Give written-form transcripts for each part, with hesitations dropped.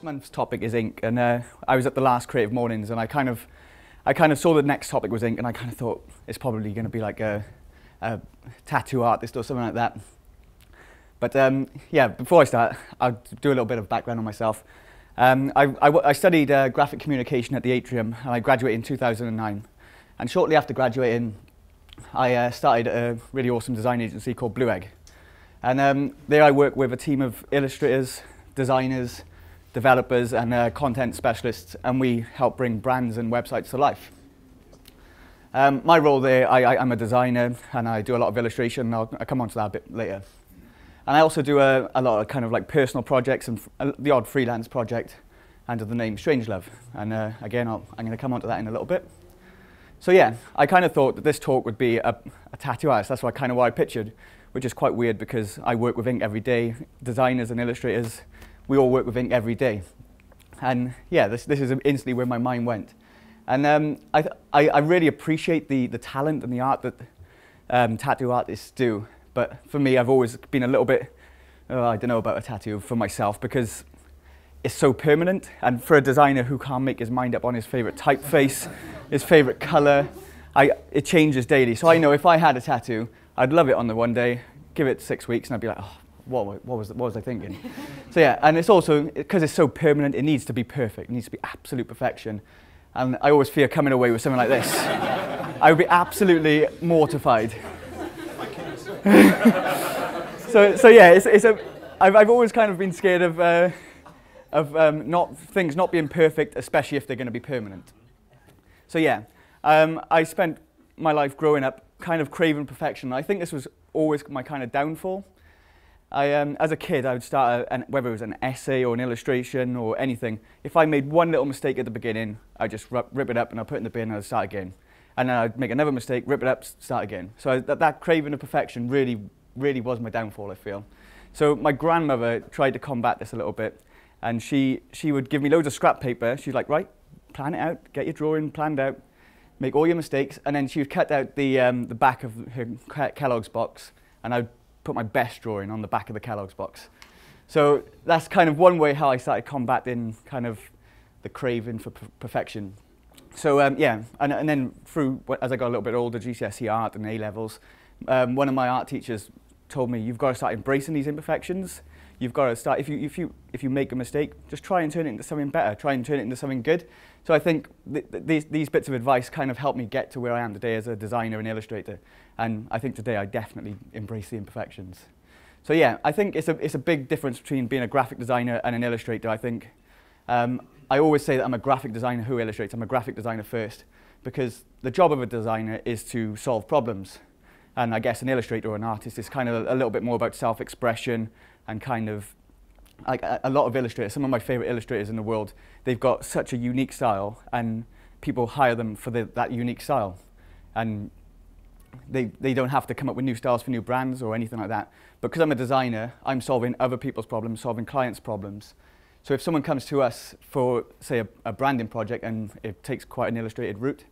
Month's topic is ink, and I was at the last Creative Mornings, and I kind of saw the next topic was ink, and I kind of thought it's probably going to be like a tattoo artist or something like that. But yeah, before I start, I'll do a little bit of background on myself. I studied graphic communication at the Atrium, and I graduated in 2009. And shortly after graduating, I started a really awesome design agency called Blue Egg. And there I work with a team of illustrators, designers, developers and content specialists, and we help bring brands and websites to life. My role there, I'm a designer and I do a lot of illustration, and I'll come on to that a bit later. And I also do a lot of kind of like personal projects and the odd freelance project under the name Strangelove. And again, I'm going to come on to that in a little bit. So yeah, I kind of thought that this talk would be a tattoo artist. That's what I pictured, which is quite weird because I work with ink every day. Designers and illustrators, we all work with ink every day. And yeah, this is instantly where my mind went. And I really appreciate the talent and the art that tattoo artists do. But for me, I've always been a little bit, I don't know about a tattoo for myself, because it's so permanent. And for a designer who can't make his mind up on his favorite typeface, his favorite color, it changes daily. So I know if I had a tattoo, I'd love it on the one day, give it 6 weeks, and I'd be like, oh, what was I thinking? So yeah, and it's also, because it's so permanent, it needs to be perfect. It needs to be absolute perfection. And I always fear coming away with something like this. I would be absolutely mortified. so yeah, I've always kind of been scared of things not being perfect, especially if they're going to be permanent. So yeah, I spent my life growing up kind of craving perfection. I think this was always my kind of downfall. As a kid, I would start, whether it was an essay or an illustration or anything, if I made one little mistake at the beginning, I'd just rip it up and I'd put it in the bin and I'd start again. And then I'd make another mistake, rip it up, start again. So that craving of perfection really was my downfall, I feel. So my grandmother tried to combat this a little bit, and she would give me loads of scrap paper. She's like, right, plan it out, get your drawing planned out, make all your mistakes, and then she would cut out the back of her Kellogg's box, and I'd put my best drawing on the back of the Kellogg's box. So that's kind of one way how I started combating kind of the craving for perfection. So yeah, and then through, as I got a little bit older, GCSE art and A-levels, one of my art teachers told me, you've got to start embracing these imperfections. You've got to start, if you make a mistake, just try and turn it into something better, try and turn it into something good. So I think these bits of advice kind of helped me get to where I am today as a designer and illustrator. And I think today I definitely embrace the imperfections. So yeah, I think it's a big difference between being a graphic designer and an illustrator, I think. I always say that I'm a graphic designer who illustrates. I'm a graphic designer first, because the job of a designer is to solve problems. And I guess an illustrator or an artist is kind of a little bit more about self-expression and kind of, like a lot of illustrators, some of my favorite illustrators in the world, they've got such a unique style and people hire them for that unique style. And they don't have to come up with new styles for new brands or anything like that. But because I'm a designer, I'm solving other people's problems, solving clients' problems. So if someone comes to us for, say, a branding project and it takes quite an illustrated route,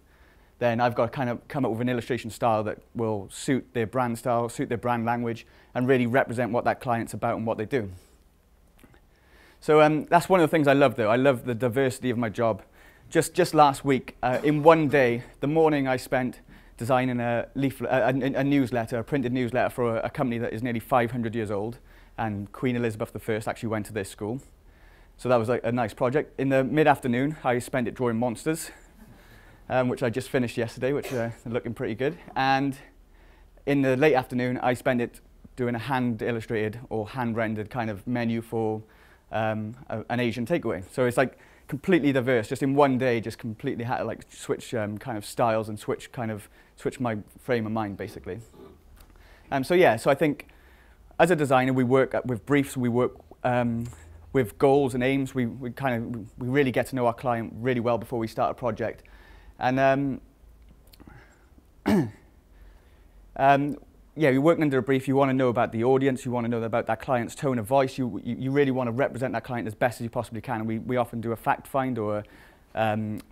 then I've got to kind of come up with an illustration style that will suit their brand style, suit their brand language, and really represent what that client's about and what they do. So that's one of the things I love, though. I love the diversity of my job. Just last week, in one day, the morning I spent designing a newsletter, a printed newsletter for a company that is nearly 500 years old, and Queen Elizabeth I actually went to their school. So that was like a nice project. In the mid-afternoon, I spent it drawing monsters, which I just finished yesterday, which are looking pretty good. And in the late afternoon, I spent it doing a hand-illustrated or hand-rendered kind of menu for an Asian takeaway. So it's like completely diverse. Just in one day, just completely had to like switch kind of styles and switch my frame of mind, basically. So yeah, so I think as a designer, we work with briefs. We work with goals and aims. We really get to know our client really well before we start a project. And yeah, you're working under a brief. You want to know about the audience. You want to know about that client's tone of voice. You really want to represent that client as best as you possibly can. And we often do a fact find, or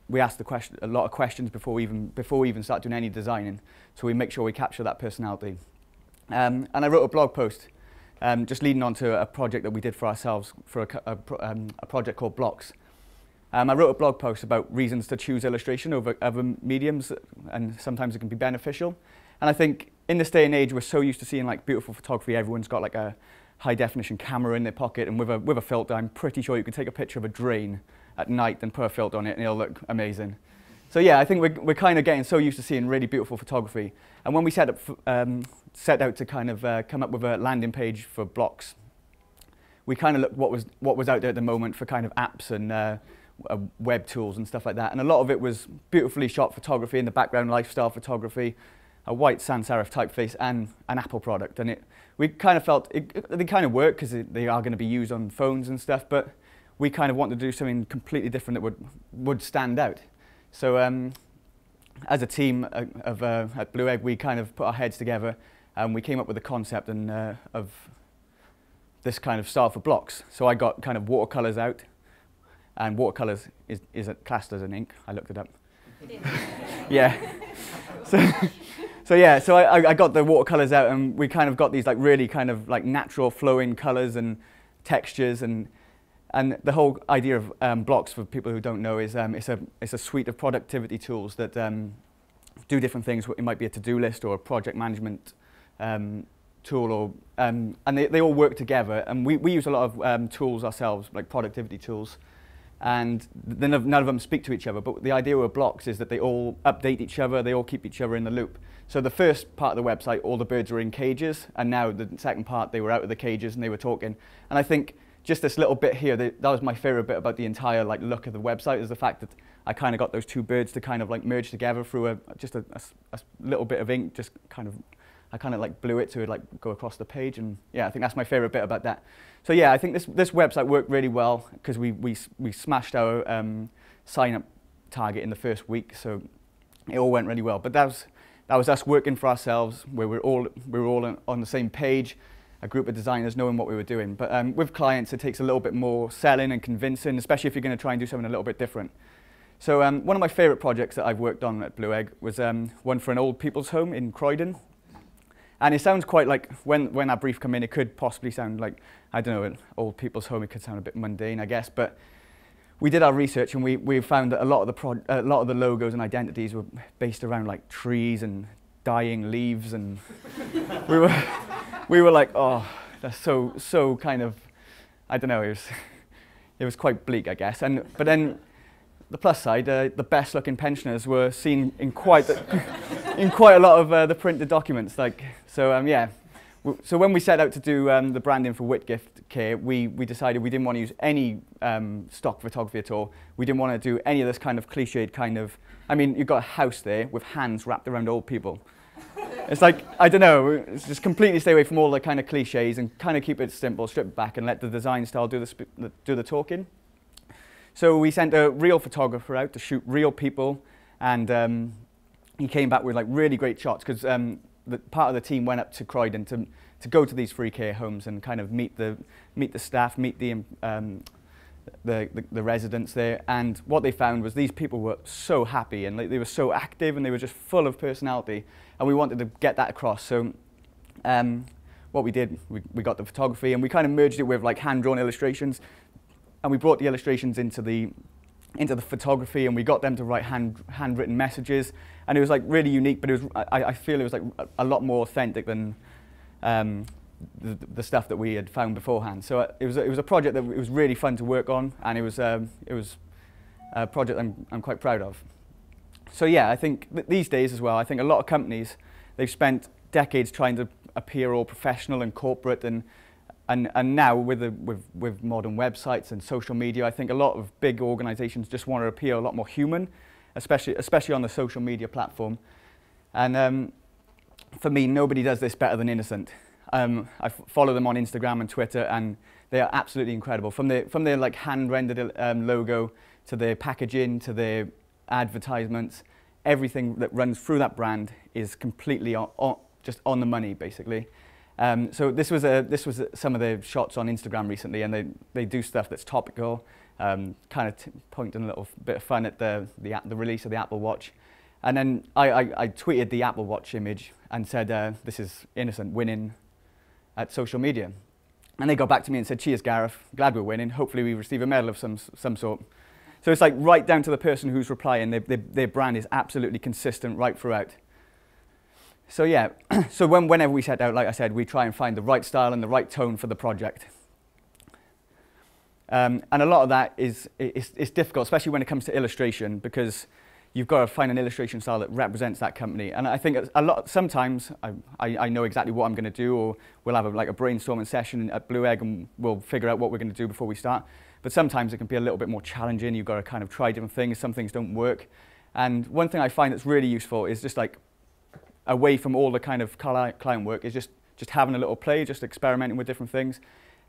we ask a lot of questions before we even start doing any designing. So we make sure we capture that personality. And I wrote a blog post just leading on to a project that we did for ourselves for a project called Blocks. I wrote a blog post about reasons to choose illustration over other mediums, and sometimes it can be beneficial. And I think in this day and age, we're so used to seeing like beautiful photography. Everyone's got like a high definition camera in their pocket, and with a filter, I'm pretty sure you can take a picture of a drain at night and put a filter on it, and it'll look amazing. So yeah, I think we're kind of getting so used to seeing really beautiful photography. And when we set out to kind of come up with a landing page for Blocks, we kind of looked what was out there at the moment for kind of apps and web tools and stuff like that. And a lot of it was beautifully shot photography in the background, lifestyle photography, a white sans serif typeface, and an Apple product. And we kind of felt they kind of work because they are going to be used on phones and stuff, but we kind of wanted to do something completely different that would stand out. So as a team at Blue Egg, we kind of put our heads together and we came up with a concept of this kind of style for Blocks. So I got kind of watercolors out, and watercolors is classed as an ink. I looked it up. Yeah. So yeah, so I got the watercolors out, and we kind of got these like really kind of like natural flowing colors and textures, and the whole idea of Blocks, for people who don't know, is it's a suite of productivity tools that do different things. It might be a to-do list or a project management tool, or and they all work together. And we use a lot of tools ourselves, like productivity tools, and none of them speak to each other. But the idea with Blocks is that they all update each other. They all keep each other in the loop. So the first part of the website, all the birds were in cages, and now the second part, they were out of the cages and they were talking. And I think just this little bit here, that was my favorite bit about the entire like look of the website, is the fact that I kind of got those two birds to kind of like merge together through just a little bit of ink. Just kind of, I kind of like blew it to like go across the page, and yeah, I think that's my favorite bit about that. So yeah, I think this website worked really well because we smashed our sign up target in the first week, so it all went really well. But that was us working for ourselves, where we were all on the same page, a group of designers knowing what we were doing. But with clients, it takes a little bit more selling and convincing, especially if you're going to try and do something a little bit different. So one of my favorite projects that I've worked on at Blue Egg was one for an old people's home in Croydon. And it sounds quite like, when that brief came in, it could possibly sound like, I don't know, an old people's home. It could sound a bit mundane, I guess. But we did our research, and we found that a lot of the logos and identities were based around like trees and dying leaves, and we were like, oh, that's so kind of, I don't know, it was quite bleak, I guess. But then the plus side, the best looking pensioners were seen in quite a lot of the printed documents. Like, so yeah. So when we set out to do the branding for Whitgift Care, we decided we didn't want to use any stock photography at all. We didn't want to do any of this kind of cliched kind of, I mean, you've got a house there with hands wrapped around old people. It's like, I don't know, it's just completely stay away from all the kind of cliches and kind of keep it simple, strip it back, and let the design style do the talking. So we sent a real photographer out to shoot real people, and he came back with like really great shots, because the part of the team went up to Croydon to go to these free care homes and kind of meet the staff, meet the residents there. And what they found was these people were so happy, and they were so active, and they were just full of personality, and we wanted to get that across. So what we did, we got the photography, and we kind of merged it with like hand-drawn illustrations, and we brought the illustrations into the photography, and we got them to write handwritten messages, and it was like really unique. But it was, I feel it was like a lot more authentic than the stuff that we had found beforehand. So it was a project that it was really fun to work on, and it was a project I'm quite proud of. So yeah, I think these days as well, I think a lot of companies, they've spent decades trying to appear all professional and corporate, and now with modern websites and social media, I think a lot of big organizations just want to appear a lot more human, especially on the social media platform. And for me, nobody does this better than Innocent. I follow them on Instagram and Twitter, and They are absolutely incredible. From their like hand-rendered logo to their packaging to their advertisements, everything that runs through that brand is completely just on the money, basically. So this was some of the shots on Instagram recently, and they do stuff that's topical, kind of pointing a little bit of fun at the release of the Apple Watch. And then I tweeted the Apple Watch image and said, this is innocent winning at social media. And they got back to me and said, cheers, Gareth, glad we're winning. Hopefully we receive a medal of some sort. So it's like right down to the person who's replying. Their brand is absolutely consistent right throughout. So yeah, so whenever we set out, like I said, we try and find the right style and the right tone for the project. And a lot of that is difficult, especially when it comes to illustration, because you've got to find an illustration style that represents that company. And I think sometimes I know exactly what I'm going to do, or we'll have a brainstorming session at Blue Egg and we'll figure out what we're going to do before we start. But sometimes it can be a little bit more challenging. You've got to kind of try different things. Some things don't work. And one thing I find that's really useful is just like away from all the kind of client work is just having a little play, just experimenting with different things.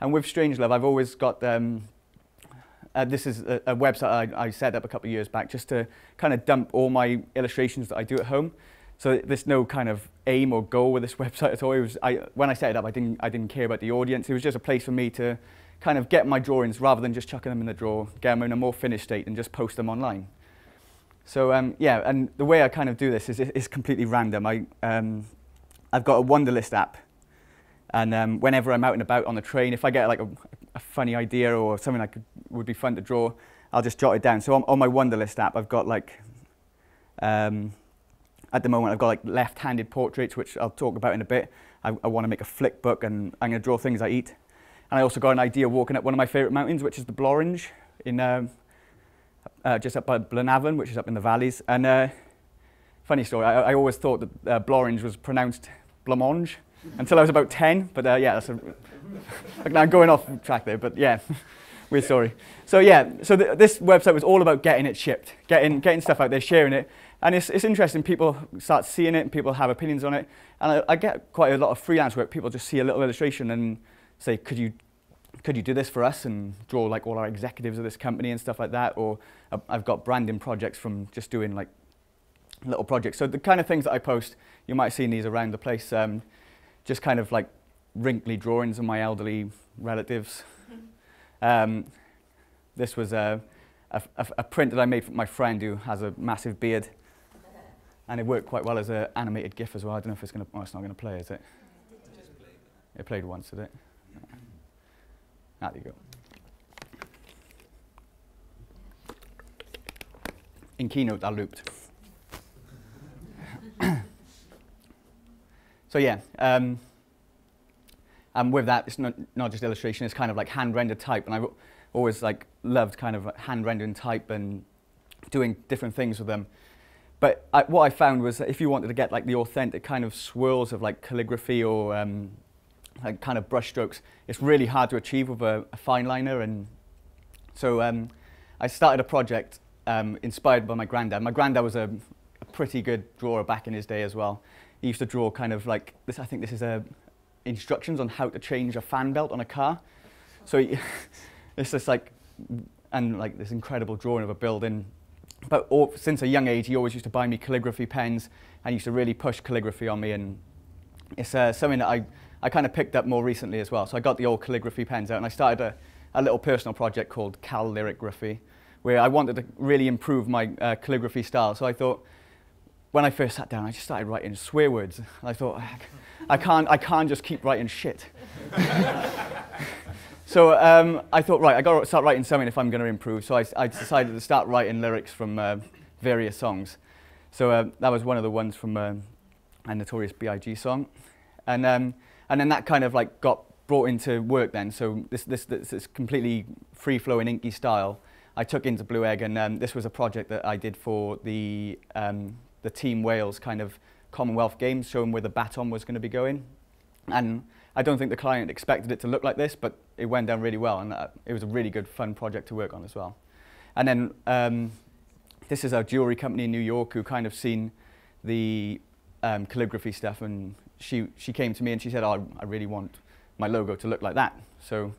And with Strangelove, I've always got this is a website I set up a couple of years back just to kind of dump all my illustrations that I do at home. So there's no kind of aim or goal with this website at all. When I set it up, I didn't care about the audience. It was just a place for me to kind of get my drawings rather than just chucking them in the drawer, get them in a more finished state and just post them online. So yeah, and the way I kind of do this is completely random. I've got a Wunderlist app, and whenever I'm out and about on the train, if I get like a funny idea or something would be fun to draw, I'll just jot it down. So on my Wunderlist app, I've got like, at the moment, I've got like left-handed portraits, which I'll talk about in a bit. I want to make a flick book, and I'm going to draw things I eat. And I also got an idea walking up one of my favourite mountains, which is the Blorange, just up by Blenavon, which is up in the valleys. And funny story, I always thought that Blorange was pronounced Blancmange until I was about 10. But yeah, I'm going off track there, but yeah, weird story. So yeah, so this website was all about getting it shipped, getting stuff out there, sharing it. And it's interesting, people start seeing it and people have opinions on it. And I get quite a lot of freelance work. People just see a little illustration and say, could you do this for us and draw like all our executives of this company and stuff like that? Or I've got branding projects from just doing like little projects. So the kind of things that I post, you might have seen these around the place, just kind of like wrinkly drawings of my elderly relatives. This was a print that I made for my friend who has a massive beard. And it worked quite well as an animated GIF as well. I don't know if it's going to, oh, it's not going to play, is it? It played once, did it? There you go. In Keynote, I looped. So yeah, and with that, it's not just illustration, it's kind of like hand-rendered type, and I've always like loved kind of hand-rendering type and doing different things with them. But what I found was that if you wanted to get like the authentic kind of swirls of like calligraphy or like kind of brush strokes, it's really hard to achieve with a fine liner. And so I started a project inspired by my granddad. My granddad was a pretty good drawer back in his day as well. He used to draw kind of like this. I think this is instructions on how to change a fan belt on a car. So it's just like, and like this incredible drawing of a building. But since a young age, he always used to buy me calligraphy pens and used to really push calligraphy on me. And it's something that I kind of picked up more recently as well. So I got the old calligraphy pens out and I started a little personal project called Cal Lyricgraphy, where I wanted to really improve my calligraphy style. So I thought, when I first sat down, I just started writing swear words. And I thought, I can't just keep writing shit. So I thought, right, I got to start writing something if I'm going to improve. So I decided to start writing lyrics from various songs. So that was one of the ones from a Notorious B.I.G. song, and then that kind of like got brought into work then. So this completely free-flowing, inky style I took into Blue Egg, and this was a project that I did for the Team Wales kind of Commonwealth Games, showing where the baton was going to be going, and I don't think the client expected it to look like this, but it went down really well, and it was a really good, fun project to work on as well. And then this is a jewelry company in New York who kind of seen the calligraphy stuff, and she came to me and she said, oh, I really want my logo to look like that. So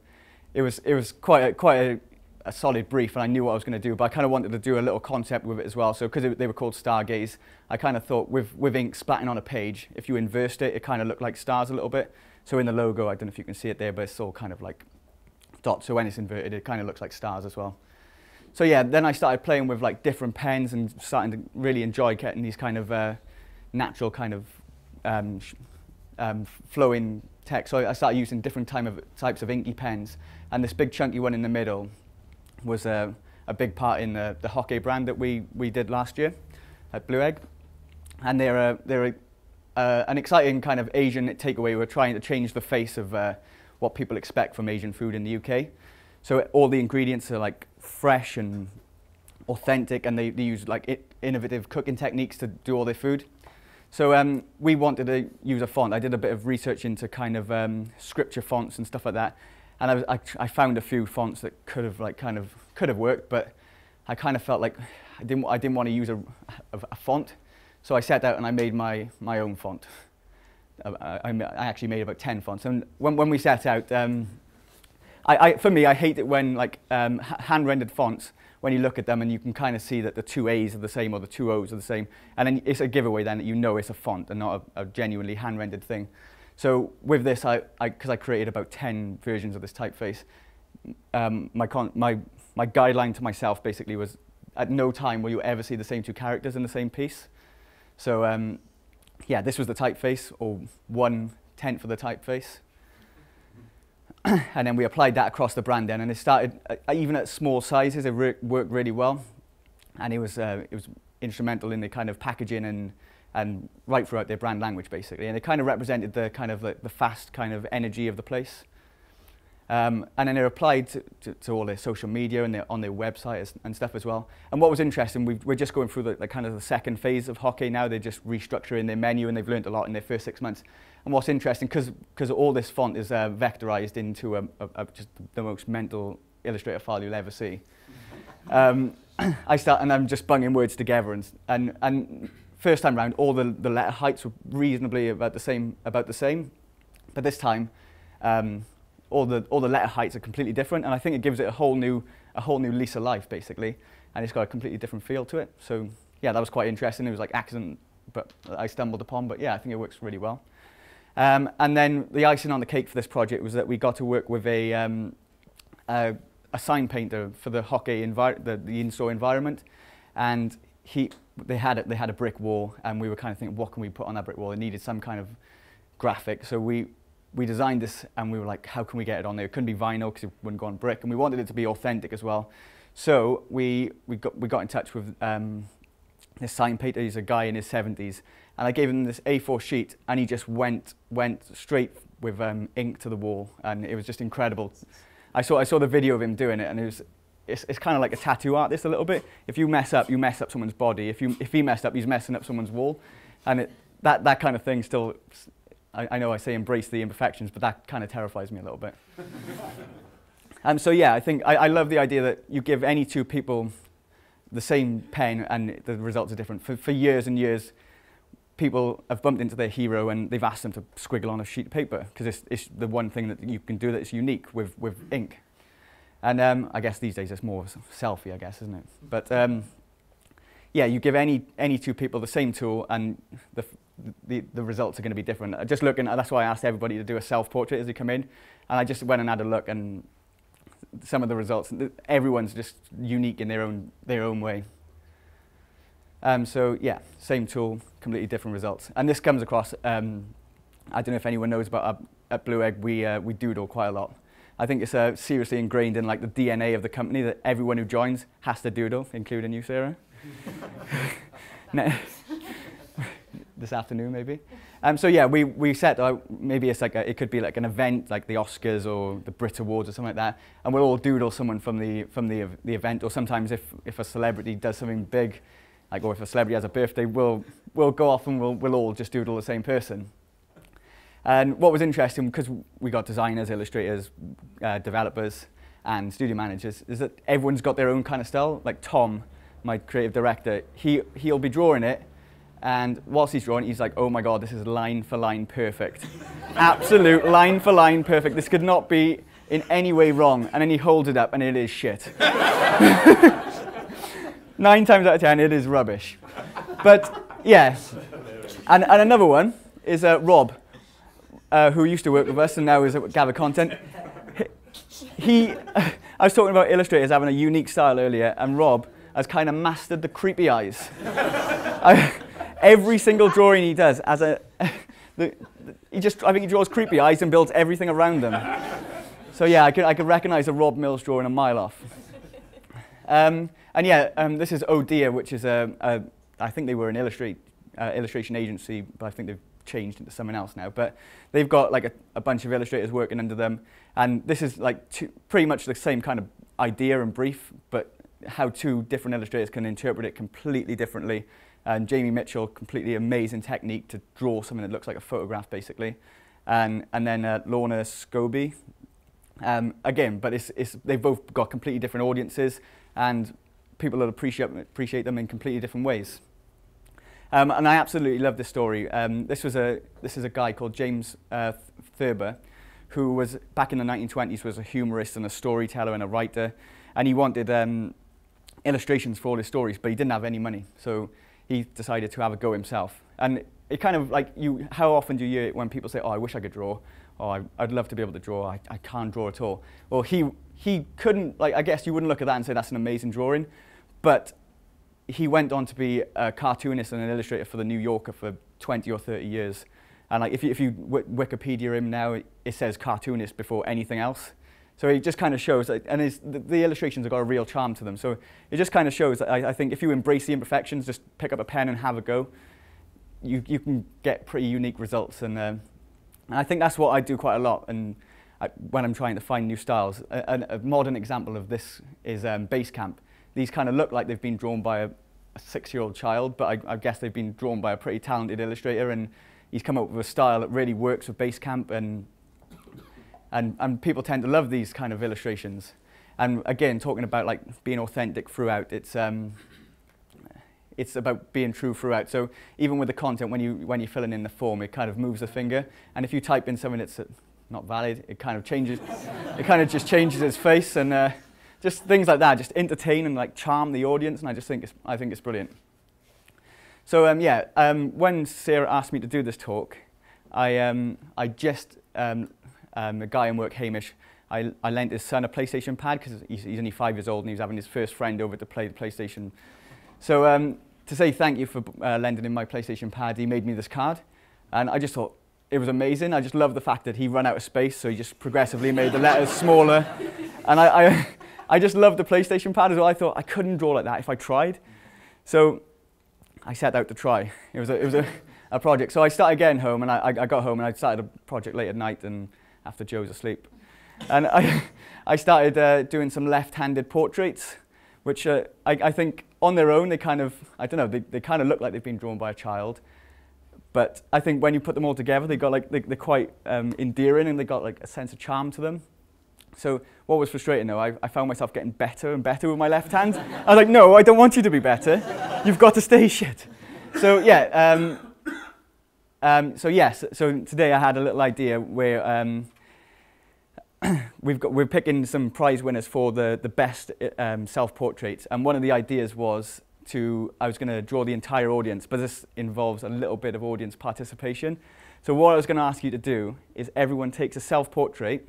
it was quite a solid brief, and I knew what I was going to do, but I kind of wanted to do a little concept with it as well. So because they were called Stargaze, I kind of thought with ink splatting on a page, if you inversed it, it kind of looked like stars a little bit. So in the logo, I don't know if you can see it there, but it's all kind of like dots. So when it's inverted, it kind of looks like stars as well. So yeah, then I started playing with like different pens and starting to really enjoy getting these kind of natural kind of flowing text. So I started using different types of inky pens, and this big chunky one in the middle was a big part in the Hockey brand that we did last year at Blue Egg. And they're an exciting kind of Asian takeaway. We're trying to change the face of what people expect from Asian food in the UK. So all the ingredients are like fresh and authentic, and they use like innovative cooking techniques to do all their food. So we wanted to use a font. I did a bit of research into kind of scripture fonts and stuff like that. And I found a few fonts that could have worked, but I kind of felt like I didn't want to use a font, so I set out and I made my own font. I actually made about 10 fonts, and when we set out, for me, I hate it when like hand-rendered fonts, when you look at them and you can kind of see that the two A's are the same or the two O's are the same, and then it's a giveaway then that you know it's a font and not a genuinely hand-rendered thing. So with this, because I created about 10 versions of this typeface, my guideline to myself basically was, at no time will you ever see the same two characters in the same piece. So yeah, this was the typeface, or 1/10 of the typeface. And then we applied that across the brand then, and it started, even at small sizes, it worked really well. And it was instrumental in the kind of packaging and right throughout their brand language, basically. And it kind of represented the kind of the fast kind of energy of the place. And then they're applied to all their social media and on their website and stuff as well. And what was interesting, we're just going through the kind of the second phase of Hockey now. They're just restructuring their menu, and they've learned a lot in their first 6 months. And what's interesting, because all this font is vectorized into just the most mental Illustrator file you'll ever see. And I'm just bunging words together, and first time round, all the letter heights were reasonably about the same. But this time, all the letter heights are completely different, and I think it gives it a whole new lease of life, basically, and it's got a completely different feel to it. So yeah, that was quite interesting. It was like accident, but I stumbled upon. But yeah, I think it works really well. And then the icing on the cake for this project was that we got to work with a sign painter for the Hockey the in-store environment, and they had a brick wall, and we were kind of thinking, what can we put on that brick wall? It needed some kind of graphic, so we designed this, and we were like, how can we get it on there? It couldn't be vinyl because it wouldn't go on brick, and we wanted it to be authentic as well. So we got in touch with this sign painter. He's a guy in his 70s, and I gave him this A4 sheet, and he just went straight with ink to the wall, and it was just incredible. I saw the video of him doing it, and it's kind of like a tattoo artist a little bit. If you mess up, you mess up someone's body. If he messed up, he's messing up someone's wall, and that kind of thing still. I know I say embrace the imperfections, but that kind of terrifies me a little bit. So yeah, I think I love the idea that you give any two people the same pen and the results are different. For years and years, people have bumped into their hero and they've asked them to squiggle on a sheet of paper, because it's the one thing that you can do that's unique with ink. And I guess these days it's more selfie, I guess, isn't it? But yeah, you give any two people the same tool, and the results are going to be different. Just looking, that's why I asked everybody to do a self-portrait as they come in, and I just went and had a look, and some of the results, everyone's just unique in their own way. So yeah, same tool, completely different results. And this comes across, I don't know if anyone knows, but at Blue Egg we doodle quite a lot. I think it's seriously ingrained in like the DNA of the company that everyone who joins has to doodle, including you, Sarah. This afternoon, maybe. So yeah, we set maybe it's like it could be like an event, like the Oscars or the Brit Awards or something like that, and we'll all doodle someone from the event. Or sometimes if a celebrity does something big, like, or if a celebrity has a birthday, we'll go off and we'll all just doodle the same person. And what was interesting, because we got designers, illustrators, developers, and studio managers, is that everyone's got their own kind of style. Like Tom, my creative director, he'll be drawing it, and whilst he's drawing, he's like, oh my God, this is line for line perfect. Absolute line for line perfect. This could not be in any way wrong, and then he holds it up and it is shit. 9 times out of 10 it is rubbish. But yes, and another one is Rob, who used to work with us and now is at Gather Content. I was talking about illustrators having a unique style earlier, and Rob has kind of mastered the creepy eyes. Every single drawing he does has I think he draws creepy eyes and builds everything around them. So yeah, I could recognize a Rob Mills drawing a mile off. And yeah, this is Oh Dear, which is I think they were an illustration agency, but I think they've changed into someone else now. But they've got like a bunch of illustrators working under them, and this is like pretty much the same kind of idea and brief, but how 2 different illustrators can interpret it completely differently. And Jamie Mitchell, completely amazing technique to draw something that looks like a photograph, basically. And then Lorna Scobie, again, but they've both got completely different audiences, and people will appreciate them in completely different ways. And I absolutely love this story. This is a guy called James Thurber, who was, back in the 1920s, was a humorist and a storyteller and a writer, and he wanted illustrations for all his stories, but he didn't have any money, so he decided to have a go himself. And it kind of like, how often do you hear it when people say, oh, I wish I could draw, or I'd love to be able to draw, I can't draw at all. Well, he couldn't, like, I guess you wouldn't look at that and say that's an amazing drawing, but he went on to be a cartoonist and an illustrator for the New Yorker for 20 or 30 years. And like, if you Wikipedia him now, it says cartoonist before anything else. So it just kind of shows, that, and the illustrations have got a real charm to them. So it just kind of shows that I think if you embrace the imperfections, just pick up a pen and have a go, you can get pretty unique results. And I think that's what I do quite a lot. And when I'm trying to find new styles, a modern example of this is Basecamp. These kind of look like they've been drawn by a 6-year-old child, but I guess they've been drawn by a pretty talented illustrator, and he's come up with a style that really works with Basecamp, and people tend to love these kind of illustrations. And again, talking about like being authentic throughout, it's about being true throughout. So even with the content, when you're filling in the form, it kind of moves the finger, and if you type in something that's not valid, it kind of changes, it kind of just changes its face, and just things like that, just entertain and like charm the audience, and I think it's brilliant. So yeah, when Sarah asked me to do this talk, a guy in work, Hamish, I lent his son a PlayStation pad because he's only 5 years old and he was having his first friend over to play the PlayStation. So to say thank you for lending him my PlayStation pad, he made me this card, and I just thought it was amazing. I just love the fact that he ran out of space, so he just progressively made the letters smaller, and I just love the PlayStation pad as well. I thought I couldn't draw like that if I tried, so I set out to try. It was a project. So I started getting home, and I got home and I started a project late at night and after Joe's asleep. And I started doing some left-handed portraits, which I think on their own, they kind of, I don't know, they kind of look like they've been drawn by a child. But I think when you put them all together, they're quite endearing, and they got like a sense of charm to them. So what was frustrating though, I found myself getting better and better with my left hand. I was like, no, I don't want you to be better. You've got to stay shit. So yeah, so today I had a little idea where we're picking some prize winners for the best self-portraits, and one of the ideas was I was going to draw the entire audience, but this involves a little bit of audience participation. So what I was going to ask you to do is everyone takes a self-portrait,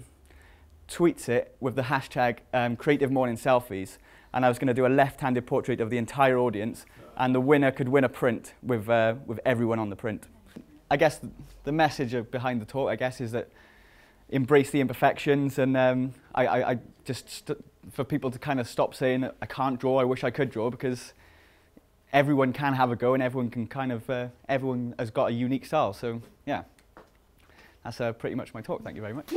tweets it with the hashtag CreativeMornings and I was going to do a left-handed portrait of the entire audience, and the winner could win a print with everyone on the print. I guess the message behind the talk, I guess, is that embrace the imperfections, and I just for people to kind of stop saying I can't draw, I wish I could draw, because everyone can have a go, and everyone can kind of everyone has got a unique style. So yeah, that's pretty much my talk. Thank you very much.